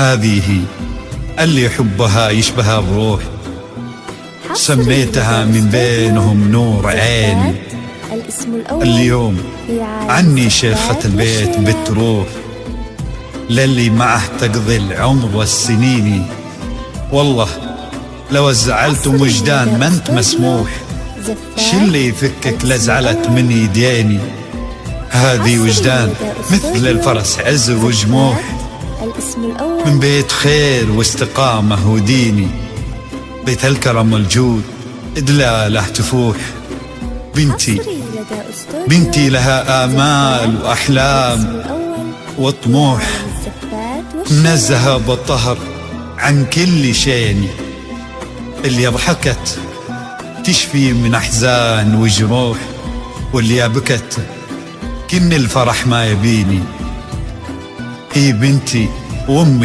هذه اللي حبها يشبه الروح، سميتها من بينهم نور عيني. اليوم عني شيخة البيت بتروح، للي معه تقضي العمر والسنين. والله لو زعلت وجدان ما انت مسموح، اللي يفكك لزعلت من يديني. هذه وجدان مثل الفرس عز وجموح، من بيت خير واستقامة وديني. بيت الكرم والجود دلاله تفوح. بنتي لها آمال وأحلام وطموح، منزهة بالطهر عن كل شيء. اللي ضحكت تشفي من أحزان وجروح، واللي بكت كن الفرح ما يبيني. هي بنتي وأمي